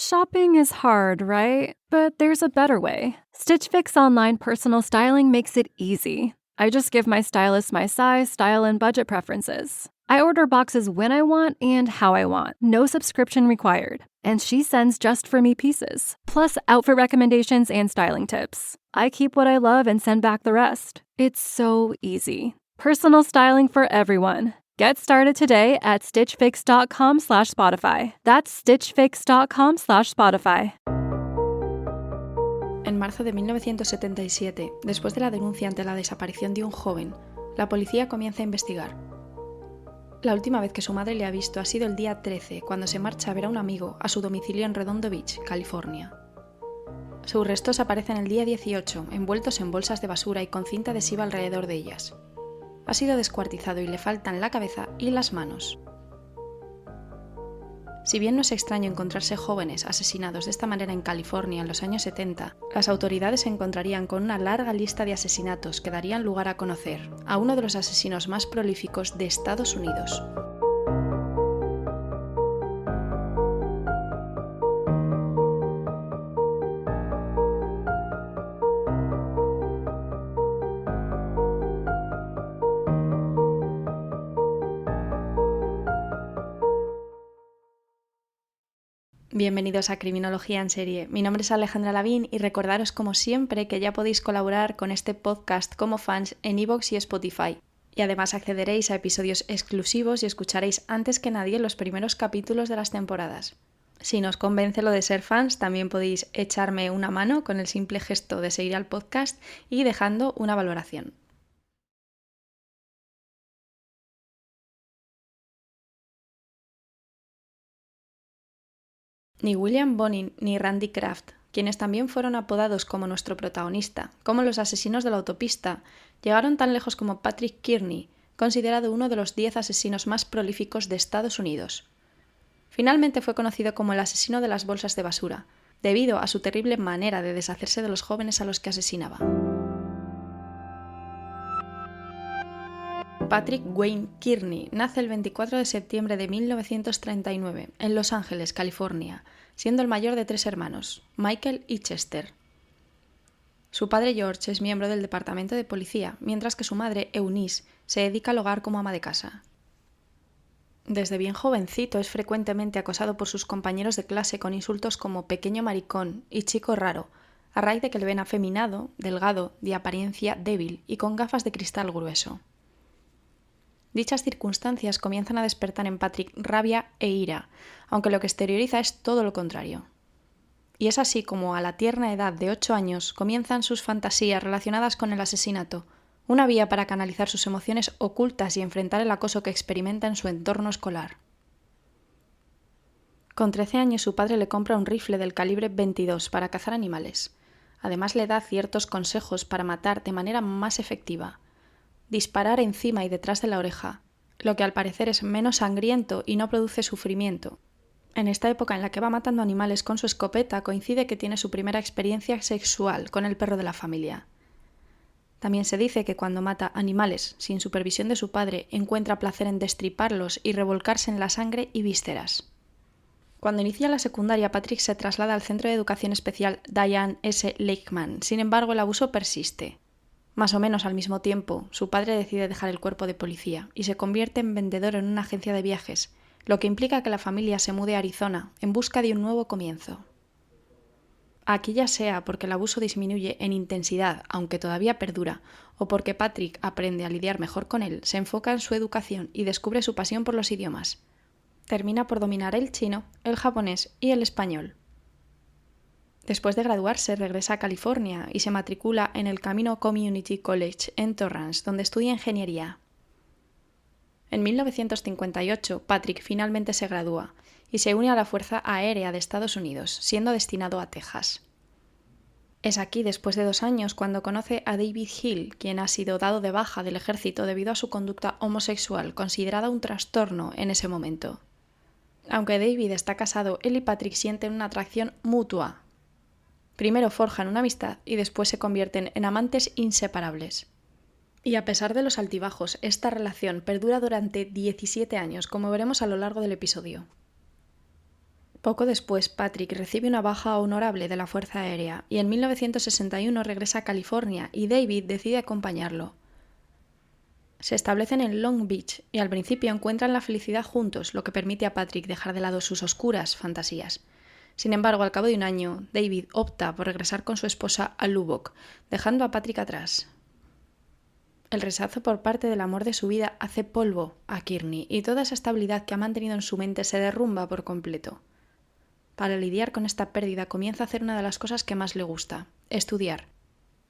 Shopping is hard, right? But there's a better way. Stitch Fix online personal styling makes it easy. I just give my stylist my size, style, and budget preferences. I order boxes when I want and how I want. No subscription required. And she sends just for me pieces. Plus outfit recommendations and styling tips. I keep what I love and send back the rest. It's so easy. Personal styling for everyone. Get started today at stitchfix.com/Spotify. That's stitchfix.com/Spotify. En marzo de 1977, después de la denuncia ante la desaparición de un joven, la policía comienza a investigar. La última vez que su madre le ha visto ha sido el día 13, cuando se marcha a ver a un amigo a su domicilio en Redondo Beach, California. Sus restos aparecen el día 18, envueltos en bolsas de basura y con cinta adhesiva alrededor de ellas. Ha sido descuartizado y le faltan la cabeza y las manos. Si bien no es extraño encontrarse jóvenes asesinados de esta manera en California en los años 70, las autoridades se encontrarían con una larga lista de asesinatos que darían lugar a conocer a uno de los asesinos más prolíficos de Estados Unidos. Bienvenidos a Criminología en Serie. Mi nombre es Alejandra Lavín y recordaros como siempre que ya podéis colaborar con este podcast como fans en iVoox y Spotify. Y además accederéis a episodios exclusivos y escucharéis antes que nadie los primeros capítulos de las temporadas. Si nos convence lo de ser fans, también podéis echarme una mano con el simple gesto de seguir al podcast y dejando una valoración. Ni William Bonin ni Randy Kraft, quienes también fueron apodados como nuestro protagonista, como los asesinos de la autopista, llegaron tan lejos como Patrick Kearney, considerado uno de los 10 asesinos más prolíficos de Estados Unidos. Finalmente fue conocido como el asesino de las bolsas de basura, debido a su terrible manera de deshacerse de los jóvenes a los que asesinaba. Patrick Wayne Kearney nace el 24 de septiembre de 1939 en Los Ángeles, California, siendo el mayor de 3 hermanos, Michael y Chester. Su padre George es miembro del departamento de policía, mientras que su madre Eunice se dedica al hogar como ama de casa. Desde bien jovencito es frecuentemente acosado por sus compañeros de clase con insultos como pequeño maricón y chico raro, a raíz de que le ven afeminado, delgado, de apariencia débil y con gafas de cristal grueso. Dichas circunstancias comienzan a despertar en Patrick rabia e ira, aunque lo que exterioriza es todo lo contrario. Y es así como a la tierna edad de 8 años comienzan sus fantasías relacionadas con el asesinato, una vía para canalizar sus emociones ocultas y enfrentar el acoso que experimenta en su entorno escolar. Con 13 años su padre le compra un rifle del calibre 22 para cazar animales. Además le da ciertos consejos para matar de manera más efectiva. Disparar encima y detrás de la oreja, lo que al parecer es menos sangriento y no produce sufrimiento. En esta época en la que va matando animales con su escopeta coincide que tiene su primera experiencia sexual con el perro de la familia. También se dice que cuando mata animales sin supervisión de su padre encuentra placer en destriparlos y revolcarse en la sangre y vísceras. Cuando inicia la secundaria, Patrick se traslada al Centro de Educación Especial Diane S. Lakeman, sin embargo el abuso persiste. Más o menos al mismo tiempo, su padre decide dejar el cuerpo de policía y se convierte en vendedor en una agencia de viajes, lo que implica que la familia se mude a Arizona en busca de un nuevo comienzo. Aquí ya sea porque el abuso disminuye en intensidad, aunque todavía perdura, o porque Patrick aprende a lidiar mejor con él, se enfoca en su educación y descubre su pasión por los idiomas. Termina por dominar el chino, el japonés y el español. Después de graduarse, regresa a California y se matricula en el Camino Community College en Torrance, donde estudia ingeniería. En 1958, Patrick finalmente se gradúa y se une a la Fuerza Aérea de Estados Unidos, siendo destinado a Texas. Es aquí, después de 2 años, cuando conoce a David Hill, quien ha sido dado de baja del ejército debido a su conducta homosexual, considerada un trastorno en ese momento. Aunque David está casado, él y Patrick sienten una atracción mutua. Primero forjan una amistad y después se convierten en amantes inseparables. Y a pesar de los altibajos, esta relación perdura durante 17 años, como veremos a lo largo del episodio. Poco después, Patrick recibe una baja honorable de la Fuerza Aérea y en 1961 regresa a California y David decide acompañarlo. Se establecen en Long Beach y al principio encuentran la felicidad juntos, lo que permite a Patrick dejar de lado sus oscuras fantasías. Sin embargo, al cabo de un año, David opta por regresar con su esposa a Lubbock, dejando a Patrick atrás. El rechazo por parte del amor de su vida hace polvo a Kearney y toda esa estabilidad que ha mantenido en su mente se derrumba por completo. Para lidiar con esta pérdida comienza a hacer una de las cosas que más le gusta, estudiar,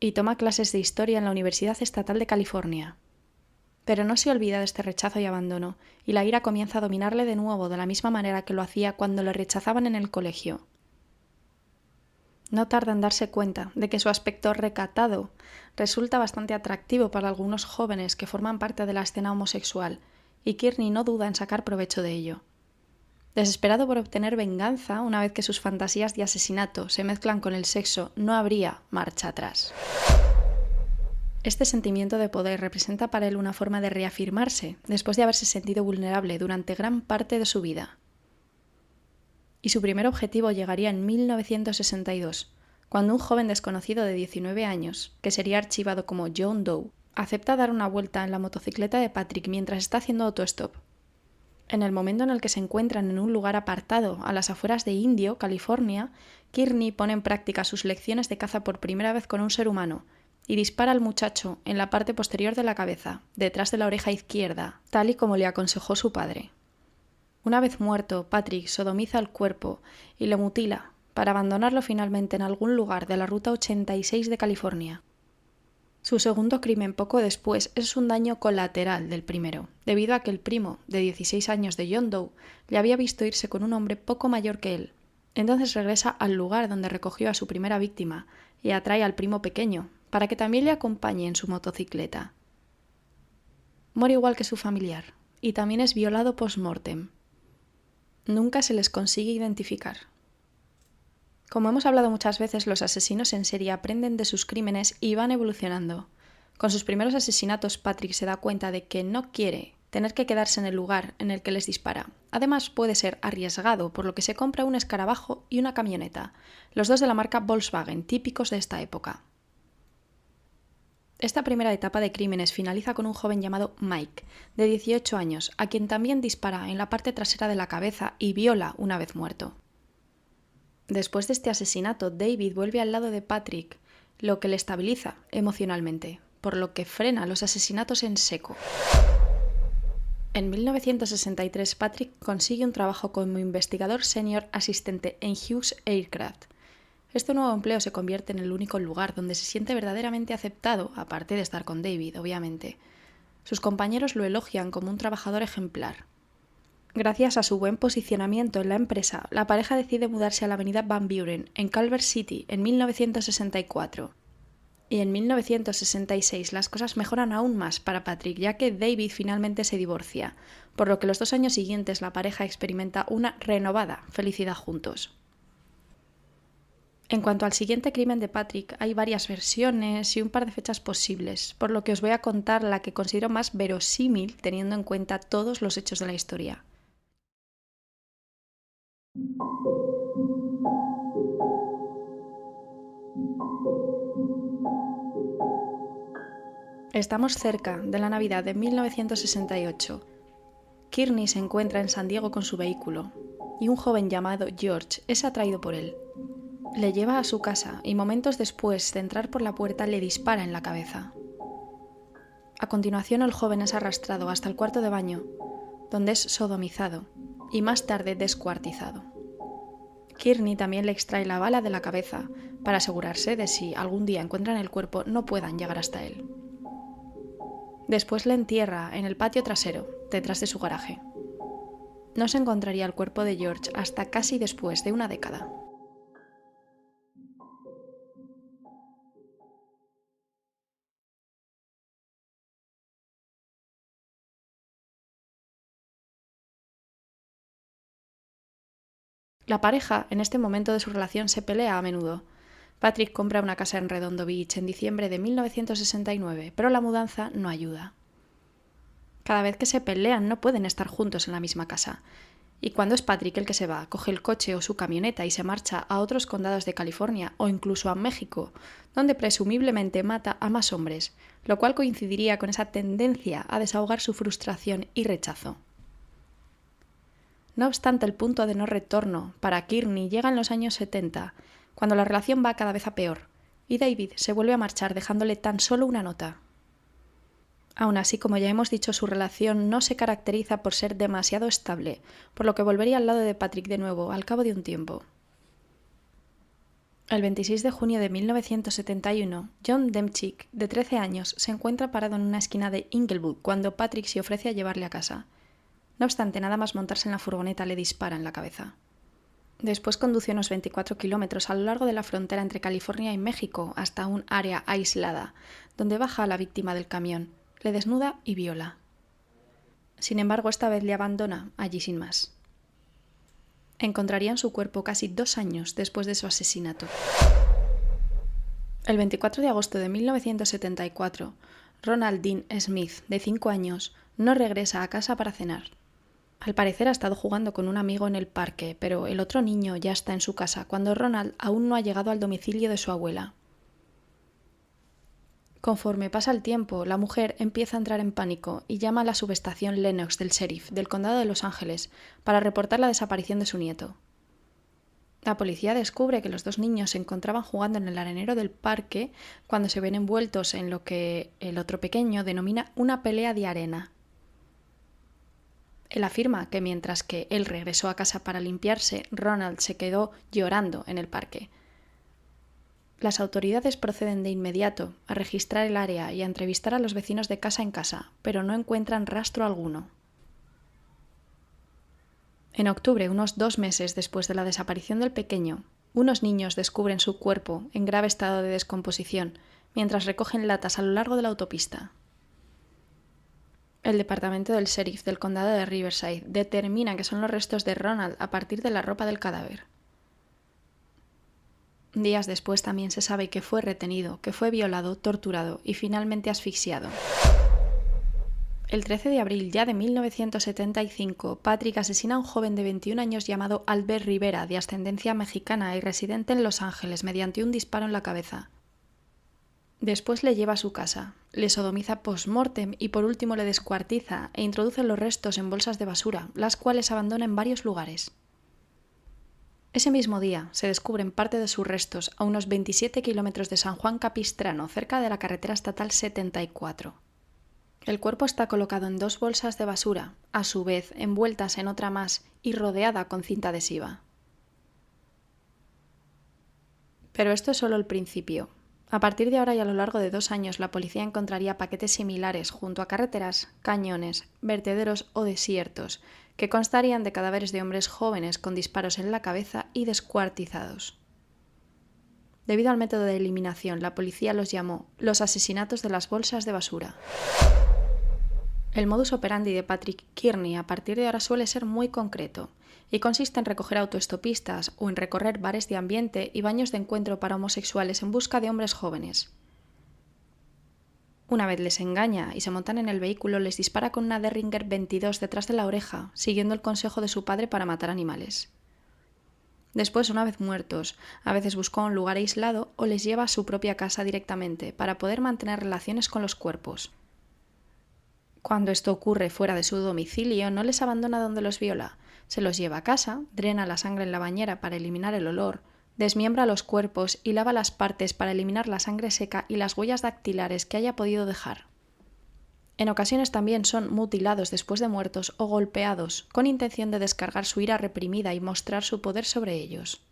y toma clases de historia en la Universidad Estatal de California. Pero no se olvida de este rechazo y abandono, y la ira comienza a dominarle de nuevo de la misma manera que lo hacía cuando le rechazaban en el colegio. No tarda en darse cuenta de que su aspecto recatado resulta bastante atractivo para algunos jóvenes que forman parte de la escena homosexual, y Kearney no duda en sacar provecho de ello. Desesperado por obtener venganza, una vez que sus fantasías de asesinato se mezclan con el sexo, no habría marcha atrás. Este sentimiento de poder representa para él una forma de reafirmarse después de haberse sentido vulnerable durante gran parte de su vida. Y su primer objetivo llegaría en 1962, cuando un joven desconocido de 19 años, que sería archivado como John Doe, acepta dar una vuelta en la motocicleta de Patrick mientras está haciendo autostop. En el momento en el que se encuentran en un lugar apartado a las afueras de Indio, California, Kearney pone en práctica sus lecciones de caza por primera vez con un ser humano y dispara al muchacho en la parte posterior de la cabeza, detrás de la oreja izquierda, tal y como le aconsejó su padre. Una vez muerto, Patrick sodomiza el cuerpo y lo mutila para abandonarlo finalmente en algún lugar de la Ruta 86 de California. Su segundo crimen poco después es un daño colateral del primero, debido a que el primo, de 16 años de John Doe, le había visto irse con un hombre poco mayor que él. Entonces regresa al lugar donde recogió a su primera víctima y atrae al primo pequeño, para que también le acompañe en su motocicleta. Muere igual que su familiar, y también es violado post-mortem. Nunca se les consigue identificar. Como hemos hablado muchas veces, los asesinos en serie aprenden de sus crímenes y van evolucionando. Con sus primeros asesinatos, Patrick se da cuenta de que no quiere tener que quedarse en el lugar en el que les dispara. Además, puede ser arriesgado, por lo que se compra un escarabajo y una camioneta, los dos de la marca Volkswagen, típicos de esta época. Esta primera etapa de crímenes finaliza con un joven llamado Mike, de 18 años, a quien también dispara en la parte trasera de la cabeza y viola una vez muerto. Después de este asesinato, David vuelve al lado de Patrick, lo que le estabiliza emocionalmente, por lo que frena los asesinatos en seco. En 1963, Patrick consigue un trabajo como investigador senior asistente en Hughes Aircraft. Este nuevo empleo se convierte en el único lugar donde se siente verdaderamente aceptado, aparte de estar con David, obviamente. Sus compañeros lo elogian como un trabajador ejemplar. Gracias a su buen posicionamiento en la empresa, la pareja decide mudarse a la avenida Van Buren, en Culver City, en 1964. Y en 1966 las cosas mejoran aún más para Patrick, ya que David finalmente se divorcia, por lo que los 2 años siguientes la pareja experimenta una renovada felicidad juntos. En cuanto al siguiente crimen de Patrick, hay varias versiones y un par de fechas posibles, por lo que os voy a contar la que considero más verosímil teniendo en cuenta todos los hechos de la historia. Estamos cerca de la Navidad de 1968. Kearney se encuentra en San Diego con su vehículo y un joven llamado George es atraído por él. Le lleva a su casa y momentos después de entrar por la puerta le dispara en la cabeza. A continuación el joven es arrastrado hasta el cuarto de baño, donde es sodomizado y más tarde descuartizado. Kearney también le extrae la bala de la cabeza para asegurarse de si algún día encuentran el cuerpo no puedan llegar hasta él. Después le entierra en el patio trasero, detrás de su garaje. No se encontraría el cuerpo de George hasta casi después de una década. La pareja, en este momento de su relación, se pelea a menudo. Patrick compra una casa en Redondo Beach en diciembre de 1969, pero la mudanza no ayuda. Cada vez que se pelean no pueden estar juntos en la misma casa, Y cuando es Patrick el que se va, coge el coche o su camioneta y se marcha a otros condados de California o incluso a México, donde presumiblemente mata a más hombres, lo cual coincidiría con esa tendencia a desahogar su frustración y rechazo. No obstante, el punto de no retorno para Kearney llega en los años 70, cuando la relación va cada vez a peor, y David se vuelve a marchar dejándole tan solo una nota. Aún así, como ya hemos dicho, su relación no se caracteriza por ser demasiado estable, por lo que volvería al lado de Patrick de nuevo al cabo de un tiempo. El 26 de junio de 1971, John Demchick, de 13 años, se encuentra parado en una esquina de Inglewood cuando Patrick se ofrece a llevarle a casa. No obstante, nada más montarse en la furgoneta le dispara en la cabeza. Después conduce unos 24 kilómetros a lo largo de la frontera entre California y México hasta un área aislada, donde baja a la víctima del camión, le desnuda y viola. Sin embargo, esta vez le abandona allí sin más. Encontrarían su cuerpo casi 2 años después de su asesinato. El 24 de agosto de 1974, Ronald Dean Smith, de 5 años, no regresa a casa para cenar. Al parecer ha estado jugando con un amigo en el parque, pero el otro niño ya está en su casa cuando Ronald aún no ha llegado al domicilio de su abuela. Conforme pasa el tiempo, la mujer empieza a entrar en pánico y llama a la subestación Lenox del sheriff del condado de Los Ángeles para reportar la desaparición de su nieto. La policía descubre que los 2 niños se encontraban jugando en el arenero del parque cuando se ven envueltos en lo que el otro pequeño denomina una pelea de arena. Él afirma que mientras que él regresó a casa para limpiarse, Ronald se quedó llorando en el parque. Las autoridades proceden de inmediato a registrar el área y a entrevistar a los vecinos de casa en casa, pero no encuentran rastro alguno. En octubre, unos 2 meses después de la desaparición del pequeño, unos niños descubren su cuerpo en grave estado de descomposición mientras recogen latas a lo largo de la autopista. El departamento del sheriff del condado de Riverside determina que son los restos de Ronald a partir de la ropa del cadáver. Días después también se sabe que fue retenido, que fue violado, torturado y finalmente asfixiado. El 13 de abril ya de 1975, Patrick asesina a un joven de 21 años llamado Albert Rivera, de ascendencia mexicana y residente en Los Ángeles, mediante un disparo en la cabeza. Después le lleva a su casa, le sodomiza post-mortem y por último le descuartiza e introduce los restos en bolsas de basura, las cuales abandona en varios lugares. Ese mismo día se descubren parte de sus restos a unos 27 kilómetros de San Juan Capistrano, cerca de la carretera estatal 74. El cuerpo está colocado en 2 bolsas de basura, a su vez envueltas en otra más y rodeada con cinta adhesiva. Pero esto es solo el principio. A partir de ahora y a lo largo de 2 años, la policía encontraría paquetes similares junto a carreteras, cañones, vertederos o desiertos, que constarían de cadáveres de hombres jóvenes con disparos en la cabeza y descuartizados. Debido al método de eliminación, la policía los llamó los asesinatos de las bolsas de basura. El modus operandi de Patrick Kearney a partir de ahora suele ser muy concreto y consiste en recoger autoestopistas o en recorrer bares de ambiente y baños de encuentro para homosexuales en busca de hombres jóvenes. Una vez les engaña y se montan en el vehículo, les dispara con una Derringer 22 detrás de la oreja, siguiendo el consejo de su padre para matar animales. Después, una vez muertos, a veces busca un lugar aislado o les lleva a su propia casa directamente para poder mantener relaciones con los cuerpos. Cuando esto ocurre fuera de su domicilio, no les abandona donde los viola, se los lleva a casa, drena la sangre en la bañera para eliminar el olor, desmiembra los cuerpos y lava las partes para eliminar la sangre seca y las huellas dactilares que haya podido dejar. En ocasiones también son mutilados después de muertos o golpeados, con intención de descargar su ira reprimida y mostrar su poder sobre ellos.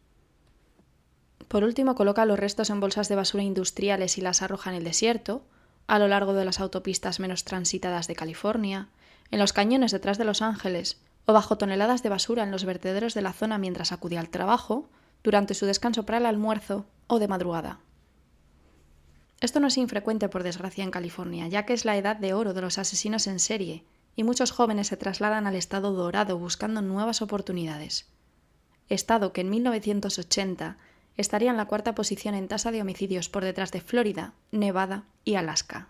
Por último, coloca los restos en bolsas de basura industriales y las arroja en el desierto, a lo largo de las autopistas menos transitadas de California, en los cañones detrás de Los Ángeles o bajo toneladas de basura en los vertederos de la zona mientras acudía al trabajo, durante su descanso para el almuerzo o de madrugada. Esto no es infrecuente, por desgracia, en California, ya que es la edad de oro de los asesinos en serie, y muchos jóvenes se trasladan al estado dorado buscando nuevas oportunidades. Estado que en 1980 estaría en la 4ª posición en tasa de homicidios por detrás de Florida, Nevada y Alaska.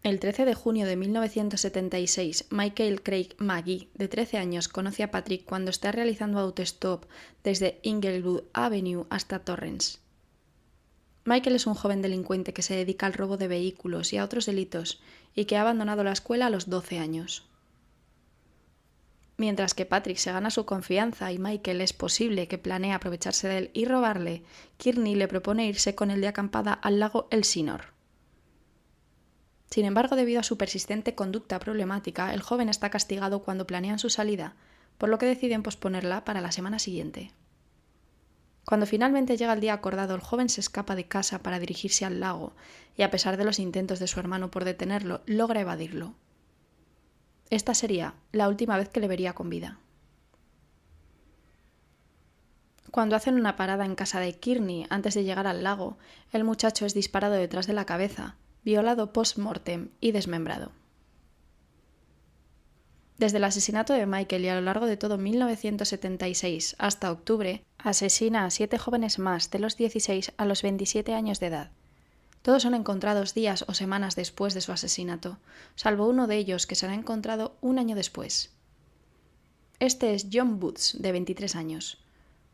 El 13 de junio de 1976, Michael Craig McGee, de 13 años, conoce a Patrick cuando está realizando autostop desde Inglewood Avenue hasta Torrance. Michael es un joven delincuente que se dedica al robo de vehículos y a otros delitos y que ha abandonado la escuela a los 12 años. Mientras que Patrick se gana su confianza y Michael es posible que planee aprovecharse de él y robarle, Kearney le propone irse con él de acampada al lago Elsinore. Sin embargo, debido a su persistente conducta problemática, el joven está castigado cuando planean su salida, por lo que deciden posponerla para la semana siguiente. Cuando finalmente llega el día acordado, el joven se escapa de casa para dirigirse al lago y, a pesar de los intentos de su hermano por detenerlo, logra evadirlo. Esta sería la última vez que le vería con vida. Cuando hacen una parada en casa de Kearney antes de llegar al lago, el muchacho es disparado detrás de la cabeza, violado post-mortem y desmembrado. Desde el asesinato de Michael y a lo largo de todo 1976 hasta octubre, asesina a 7 jóvenes más de los 16 a los 27 años de edad. Todos son encontrados días o semanas después de su asesinato, salvo uno de ellos que será encontrado un año después. Este es John Boots, de 23 años.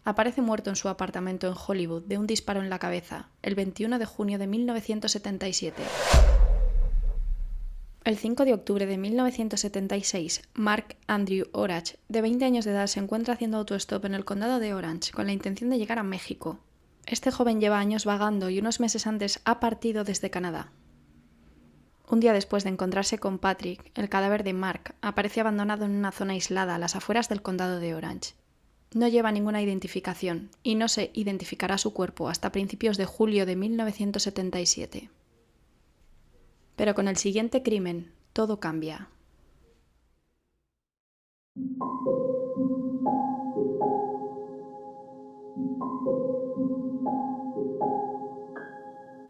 Aparece muerto en su apartamento en Hollywood de un disparo en la cabeza, el 21 de junio de 1977. El 5 de octubre de 1976, Mark Andrew Orage, de 20 años de edad, se encuentra haciendo autostop en el condado de Orange con la intención de llegar a México. Este joven lleva años vagando y unos meses antes ha partido desde Canadá. Un día después de encontrarse con Patrick, el cadáver de Mark aparece abandonado en una zona aislada a las afueras del condado de Orange. No lleva ninguna identificación y no se identificará su cuerpo hasta principios de julio de 1977. Pero con el siguiente crimen, todo cambia.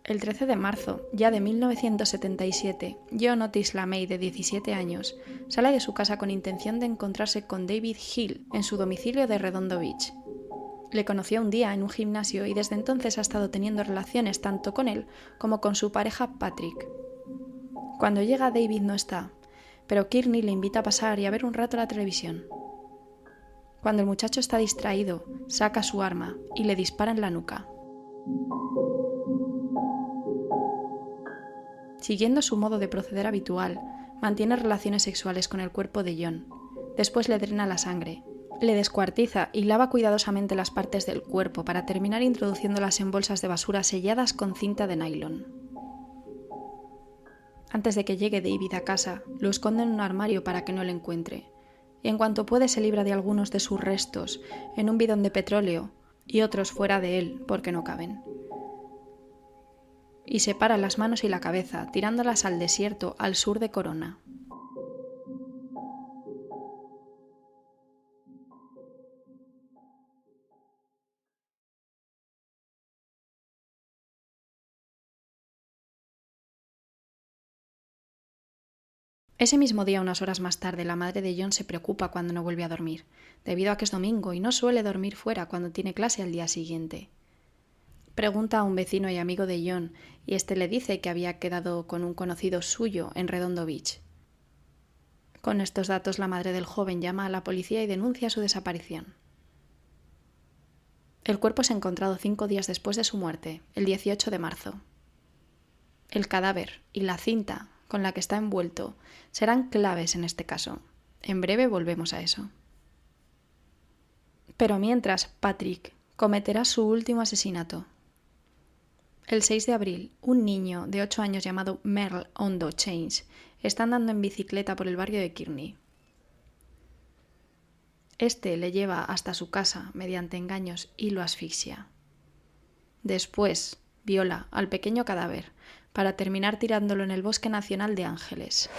El 13 de marzo, ya de 1977, John Otis LaMay, de 17 años, sale de su casa con intención de encontrarse con David Hill en su domicilio de Redondo Beach. Le conoció un día en un gimnasio y desde entonces ha estado teniendo relaciones tanto con él como con su pareja Patrick. Cuando llega, David no está, pero Kearney le invita a pasar y a ver un rato la televisión. Cuando el muchacho está distraído, saca su arma y le dispara en la nuca. Siguiendo su modo de proceder habitual, mantiene relaciones sexuales con el cuerpo de John. Después le drena la sangre, le descuartiza y lava cuidadosamente las partes del cuerpo para terminar introduciéndolas en bolsas de basura selladas con cinta de nylon. Antes de que llegue David a casa, lo esconde en un armario para que no lo encuentre, y en cuanto puede se libra de algunos de sus restos en un bidón de petróleo y otros fuera de él porque no caben. Y separa las manos y la cabeza, tirándolas al desierto al sur de Corona. Ese mismo día, unas horas más tarde, la madre de John se preocupa cuando no vuelve a dormir, debido a que es domingo y no suele dormir fuera cuando tiene clase al día siguiente. Pregunta a un vecino y amigo de John y este le dice que había quedado con un conocido suyo en Redondo Beach. Con estos datos, la madre del joven llama a la policía y denuncia su desaparición. El cuerpo es encontrado 5 días después de su muerte, el 18 de marzo. El cadáver y la cinta con la que está envuelto serán claves en este caso. En breve volvemos a eso. Pero mientras, Patrick cometerá su último asesinato. El 6 de abril, un niño de 8 años llamado Merle Ondo Chains está andando en bicicleta por el barrio de Kearney. Este le lleva hasta su casa mediante engaños y lo asfixia. Después, viola al pequeño cadáver para terminar tirándolo en el Bosque Nacional de Ángeles.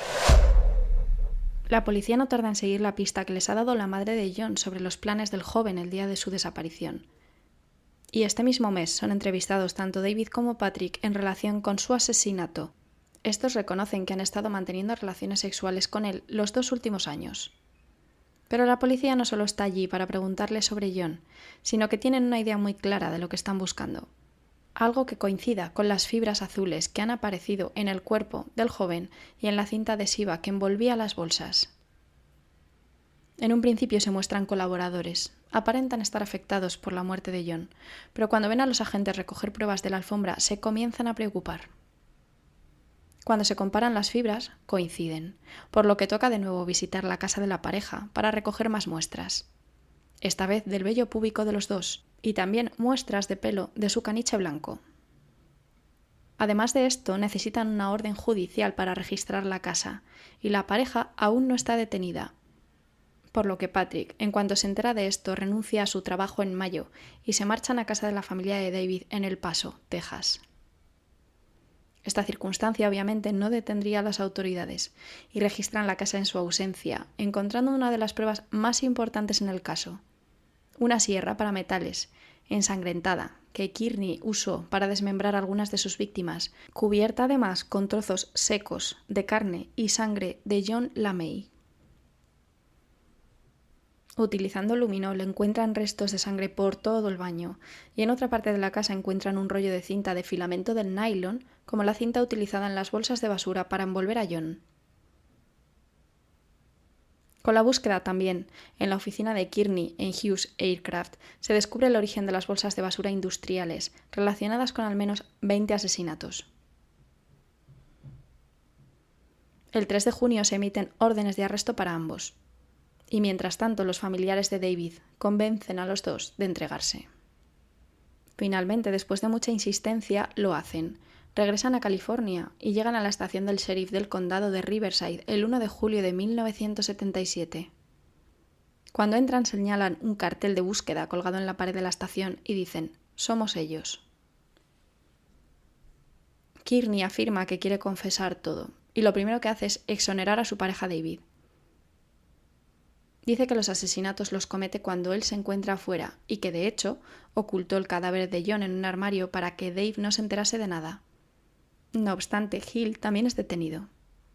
La policía no tarda en seguir la pista que les ha dado la madre de John sobre los planes del joven el día de su desaparición. Y este mismo mes son entrevistados tanto David como Patrick en relación con su asesinato. Estos reconocen que han estado manteniendo relaciones sexuales con él los 2 últimos años. Pero la policía no solo está allí para preguntarle sobre John, sino que tienen una idea muy clara de lo que están buscando. algo que coincida con las fibras azules que han aparecido en el cuerpo del joven y en la cinta adhesiva que envolvía las bolsas. En un principio se muestran colaboradores, aparentan estar afectados por la muerte de John, pero cuando ven a los agentes recoger pruebas de la alfombra se comienzan a preocupar. Cuando se comparan las fibras, coinciden, por lo que toca de nuevo visitar la casa de la pareja para recoger más muestras, esta vez del vello púbico de los dos, y también muestras de pelo de su caniche blanco. Además de esto, necesitan una orden judicial para registrar la casa, y la pareja aún no está detenida, por lo que Patrick, en cuanto se entera de esto, renuncia a su trabajo en mayo y se marchan a casa de la familia de David en El Paso, Texas. Esta circunstancia obviamente no detendría a las autoridades y registran la casa en su ausencia, encontrando una de las pruebas más importantes en el caso: una sierra para metales, ensangrentada, que Kearney usó para desmembrar algunas de sus víctimas, cubierta además con trozos secos de carne y sangre de John LaMay. Utilizando luminol encuentran restos de sangre por todo el baño y en otra parte de la casa encuentran un rollo de cinta de filamento del nylon, como la cinta utilizada en las bolsas de basura para envolver a John. Con la búsqueda también, en la oficina de Kearney en Hughes Aircraft, se descubre el origen de las bolsas de basura industriales, relacionadas con al menos 20 asesinatos. El 3 de junio se emiten órdenes de arresto para ambos. Y mientras tanto los familiares de David convencen a los dos de entregarse. Finalmente, después de mucha insistencia, lo hacen. Regresan a California y llegan a la estación del sheriff del condado de Riverside el 1 de julio de 1977. Cuando entran señalan un cartel de búsqueda colgado en la pared de la estación y dicen: «Somos ellos». Kearney afirma que quiere confesar todo y lo primero que hace es exonerar a su pareja David. Dice que los asesinatos los comete cuando él se encuentra afuera y que, de hecho, ocultó el cadáver de John en un armario para que Dave no se enterase de nada. No obstante, Hill también es detenido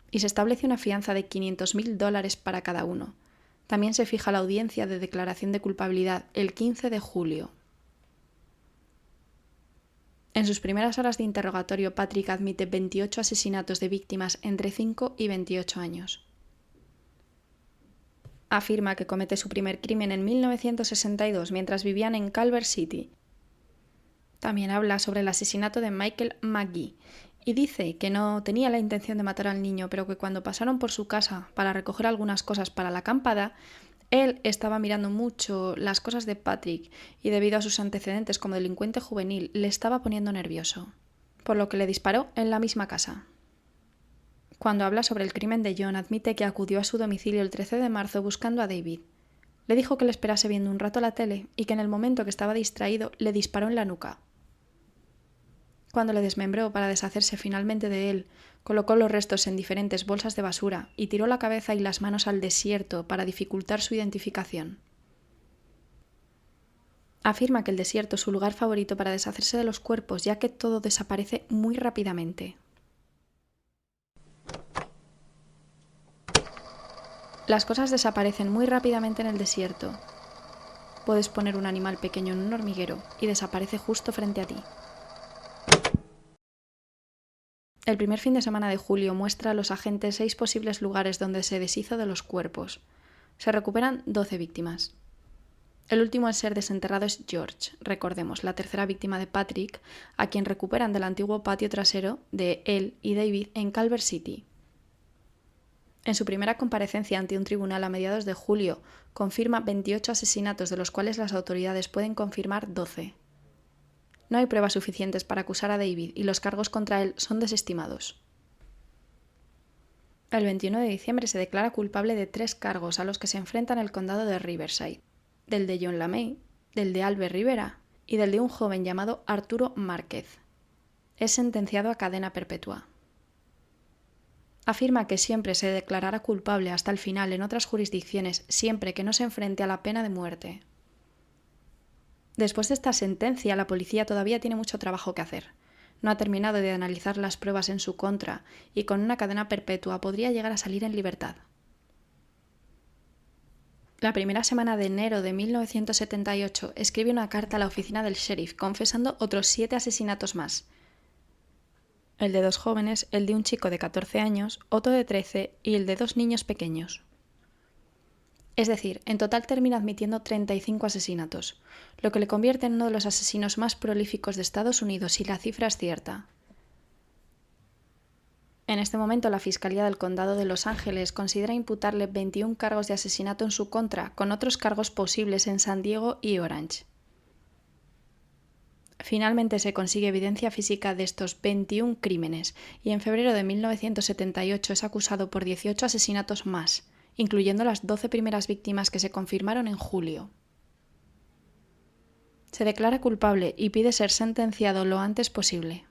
y se establece una fianza de $500,000 para cada uno. También se fija la audiencia de declaración de culpabilidad el 15 de julio. En sus primeras horas de interrogatorio, Patrick admite 28 asesinatos de víctimas entre 5 y 28 años. Afirma que comete su primer crimen en 1962 mientras vivían en Culver City. También habla sobre el asesinato de Michael McGee y dice que no tenía la intención de matar al niño, pero que cuando pasaron por su casa para recoger algunas cosas para la acampada, él estaba mirando mucho las cosas de Patrick y debido a sus antecedentes como delincuente juvenil le estaba poniendo nervioso, por lo que le disparó en la misma casa. Cuando habla sobre el crimen de John, admite que acudió a su domicilio el 13 de marzo buscando a David. Le dijo que le esperase viendo un rato la tele y que en el momento que estaba distraído le disparó en la nuca. Cuando le desmembró para deshacerse finalmente de él, colocó los restos en diferentes bolsas de basura y tiró la cabeza y las manos al desierto para dificultar su identificación. Afirma que el desierto es su lugar favorito para deshacerse de los cuerpos, ya que todo desaparece muy rápidamente. Las cosas desaparecen muy rápidamente en el desierto. Puedes poner un animal pequeño en un hormiguero y desaparece justo frente a ti. El primer fin de semana de julio muestra a los agentes 6 posibles lugares donde se deshizo de los cuerpos. Se recuperan 12 víctimas. El último en ser desenterrado es George, recordemos, la tercera víctima de Patrick, a quien recuperan del antiguo patio trasero de él y David en Culver City. En su primera comparecencia ante un tribunal a mediados de julio, confirma 28 asesinatos, de los cuales las autoridades pueden confirmar 12. No hay pruebas suficientes para acusar a David y los cargos contra él son desestimados. El 21 de diciembre se declara culpable de 3 cargos a los que se enfrentan el condado de Riverside: del de John LaMay, del de Albert Rivera y del de un joven llamado Arturo Márquez. Es sentenciado a cadena perpetua. Afirma que siempre se declarará culpable hasta el final en otras jurisdicciones, siempre que no se enfrente a la pena de muerte. Después de esta sentencia, la policía todavía tiene mucho trabajo que hacer. No ha terminado de analizar las pruebas en su contra y con una cadena perpetua podría llegar a salir en libertad. La primera semana de enero de 1978 escribe una carta a la oficina del sheriff confesando otros 7 asesinatos más. El de 2 jóvenes, el de un chico de 14 años, otro de 13 y el de 2 niños pequeños. Es decir, en total termina admitiendo 35 asesinatos, lo que le convierte en uno de los asesinos más prolíficos de Estados Unidos, y la cifra es cierta. En este momento, la Fiscalía del Condado de Los Ángeles considera imputarle 21 cargos de asesinato en su contra, con otros cargos posibles en San Diego y Orange. Finalmente se consigue evidencia física de estos 21 crímenes, y en febrero de 1978 es acusado por 18 asesinatos más, incluyendo las 12 primeras víctimas que se confirmaron en julio. Se declara culpable y pide ser sentenciado lo antes posible.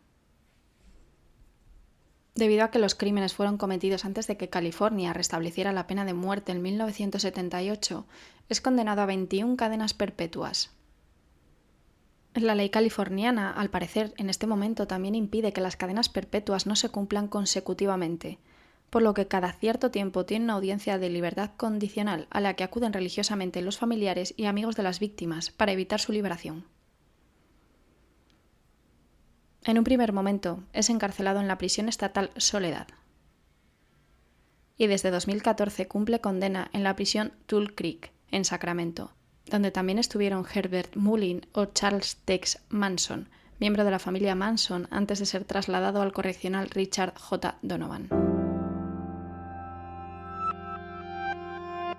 Debido a que los crímenes fueron cometidos antes de que California restableciera la pena de muerte en 1978, es condenado a 21 cadenas perpetuas. La ley californiana, al parecer, en este momento también impide que las cadenas perpetuas no se cumplan consecutivamente, por lo que cada cierto tiempo tiene una audiencia de libertad condicional a la que acuden religiosamente los familiares y amigos de las víctimas para evitar su liberación. En un primer momento, es encarcelado en la prisión estatal Soledad. Y desde 2014 cumple condena en la prisión Tull Creek, en Sacramento, donde también estuvieron Herbert Mullin o Charles Tex Manson, miembro de la familia Manson, antes de ser trasladado al correccional Richard J. Donovan.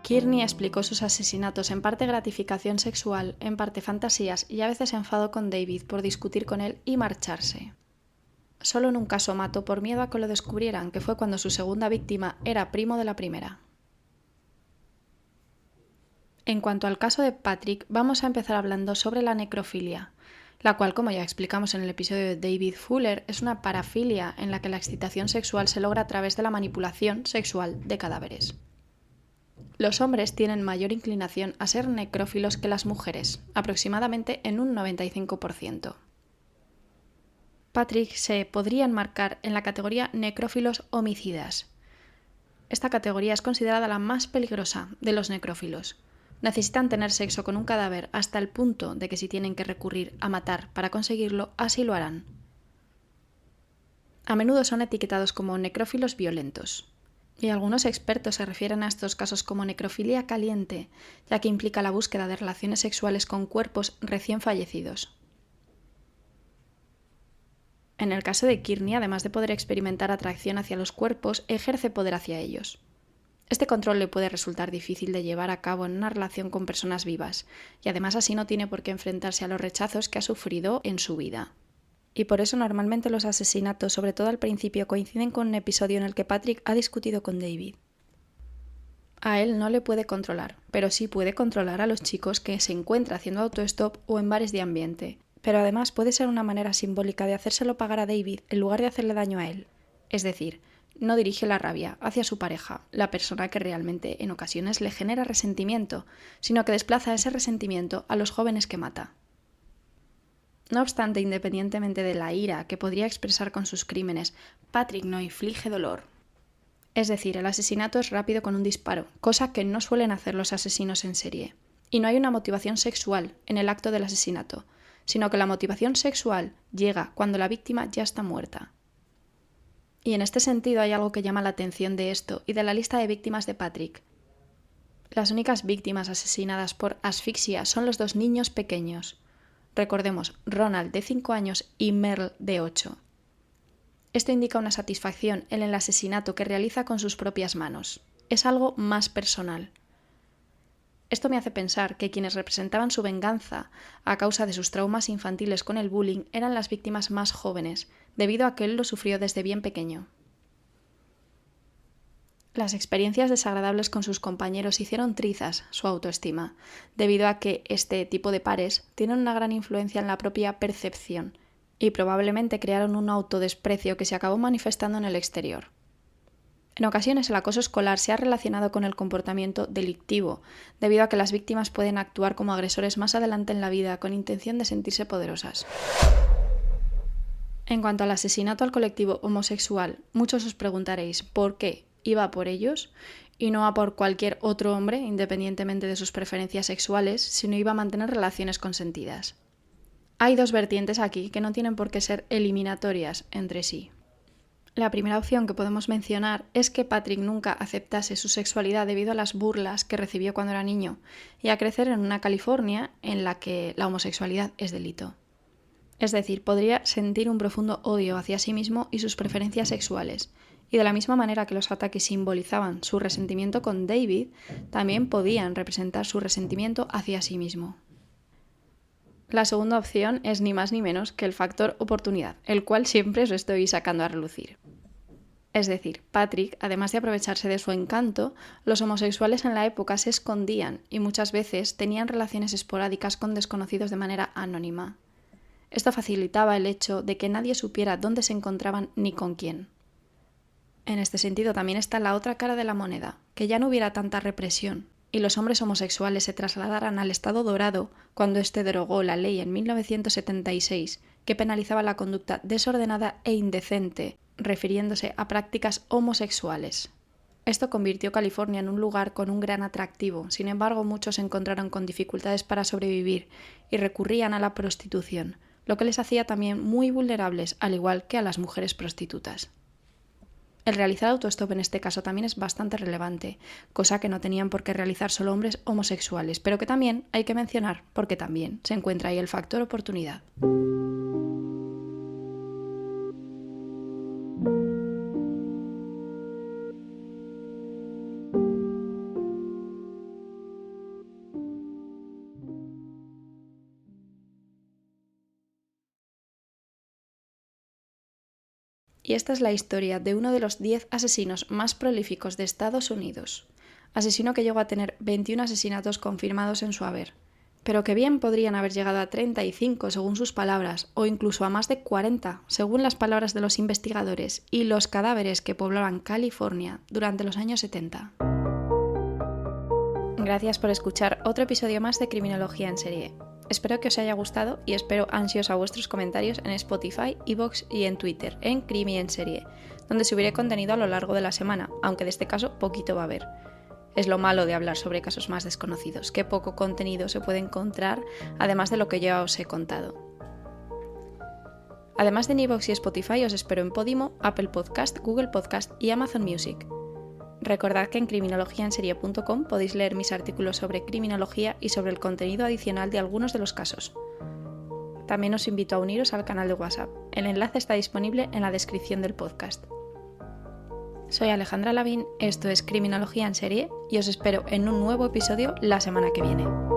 Kearney explicó sus asesinatos en parte gratificación sexual, en parte fantasías y a veces enfado con David por discutir con él y marcharse. Solo en un caso mató por miedo a que lo descubrieran, que fue cuando su segunda víctima era primo de la primera. En cuanto al caso de Patrick, vamos a empezar hablando sobre la necrofilia, la cual, como ya explicamos en el episodio de David Fuller, es una parafilia en la que la excitación sexual se logra a través de la manipulación sexual de cadáveres. Los hombres tienen mayor inclinación a ser necrófilos que las mujeres, aproximadamente en un 95%. Patrick se podría enmarcar en la categoría necrófilos homicidas. Esta categoría es considerada la más peligrosa de los necrófilos. Necesitan tener sexo con un cadáver hasta el punto de que si tienen que recurrir a matar para conseguirlo, así lo harán. A menudo son etiquetados como necrófilos violentos. Y algunos expertos se refieren a estos casos como necrofilia caliente, ya que implica la búsqueda de relaciones sexuales con cuerpos recién fallecidos. En el caso de Kearney, además de poder experimentar atracción hacia los cuerpos, ejerce poder hacia ellos. Este control le puede resultar difícil de llevar a cabo en una relación con personas vivas, y además así no tiene por qué enfrentarse a los rechazos que ha sufrido en su vida. Y por eso normalmente los asesinatos, sobre todo al principio, coinciden con un episodio en el que Patrick ha discutido con David. A él no le puede controlar, pero sí puede controlar a los chicos que se encuentra haciendo autostop o en bares de ambiente. Pero además puede ser una manera simbólica de hacérselo pagar a David en lugar de hacerle daño a él. Es decir, no dirige la rabia hacia su pareja, la persona que realmente en ocasiones le genera resentimiento, sino que desplaza ese resentimiento a los jóvenes que mata. No obstante, independientemente de la ira que podría expresar con sus crímenes, Patrick no inflige dolor. Es decir, el asesinato es rápido con un disparo, cosa que no suelen hacer los asesinos en serie. Y no hay una motivación sexual en el acto del asesinato, sino que la motivación sexual llega cuando la víctima ya está muerta. Y en este sentido hay algo que llama la atención de esto y de la lista de víctimas de Patrick. Las únicas víctimas asesinadas por asfixia son los 2 niños pequeños. Recordemos, Ronald de 5 años y Merle de 8. Esto indica una satisfacción en el asesinato que realiza con sus propias manos. Es algo más personal. Esto me hace pensar que quienes representaban su venganza a causa de sus traumas infantiles con el bullying eran las víctimas más jóvenes, debido a que él lo sufrió desde bien pequeño. Las experiencias desagradables con sus compañeros hicieron trizas su autoestima, debido a que este tipo de pares tienen una gran influencia en la propia percepción y probablemente crearon un autodesprecio que se acabó manifestando en el exterior. En ocasiones el acoso escolar se ha relacionado con el comportamiento delictivo, debido a que las víctimas pueden actuar como agresores más adelante en la vida con intención de sentirse poderosas. En cuanto al asesinato al colectivo homosexual, muchos os preguntaréis ¿por qué? ¿Iba por ellos? y no a por cualquier otro hombre, independientemente de sus preferencias sexuales, sino iba a mantener relaciones consentidas. Hay dos vertientes aquí que no tienen por qué ser eliminatorias entre sí. La primera opción que podemos mencionar es que Patrick nunca aceptase su sexualidad debido a las burlas que recibió cuando era niño y a crecer en una California en la que la homosexualidad es delito. Es decir, podría sentir un profundo odio hacia sí mismo y sus preferencias sexuales, y de la misma manera que los ataques simbolizaban su resentimiento con David, también podían representar su resentimiento hacia sí mismo. La segunda opción es ni más ni menos que el factor oportunidad, el cual siempre os estoy sacando a relucir. Es decir, Patrick, además de aprovecharse de su encanto, los homosexuales en la época se escondían y muchas veces tenían relaciones esporádicas con desconocidos de manera anónima. Esto facilitaba el hecho de que nadie supiera dónde se encontraban ni con quién. En este sentido también está la otra cara de la moneda, que ya no hubiera tanta represión y los hombres homosexuales se trasladaran al Estado Dorado cuando éste derogó la ley en 1976 que penalizaba la conducta desordenada e indecente, refiriéndose a prácticas homosexuales. Esto convirtió California en un lugar con un gran atractivo, sin embargo muchos se encontraron con dificultades para sobrevivir y recurrían a la prostitución, lo que les hacía también muy vulnerables, al igual que a las mujeres prostitutas. El realizar autostop en este caso también es bastante relevante, cosa que no tenían por qué realizar solo hombres homosexuales, pero que también hay que mencionar porque también se encuentra ahí el factor oportunidad. Y esta es la historia de uno de los 10 asesinos más prolíficos de Estados Unidos. Asesino que llegó a tener 21 asesinatos confirmados en su haber, pero que bien podrían haber llegado a 35 según sus palabras, o incluso a más de 40 según las palabras de los investigadores y los cadáveres que poblaban California durante los años 70. Gracias por escuchar otro episodio más de Criminología en Serie. Espero que os haya gustado y espero ansiosa vuestros comentarios en Spotify, iVoox y en Twitter, en Crimi en Serie, donde subiré contenido a lo largo de la semana, aunque de este caso poquito va a haber. Es lo malo de hablar sobre casos más desconocidos, que poco contenido se puede encontrar, además de lo que ya os he contado. Además de iVoox y Spotify, os espero en Podimo, Apple Podcast, Google Podcast y Amazon Music. Recordad que en criminologiaenserie.com podéis leer mis artículos sobre criminología y sobre el contenido adicional de algunos de los casos. También os invito a uniros al canal de WhatsApp. El enlace está disponible en la descripción del podcast. Soy Alejandra Lavín, esto es Criminología en Serie y os espero en un nuevo episodio la semana que viene.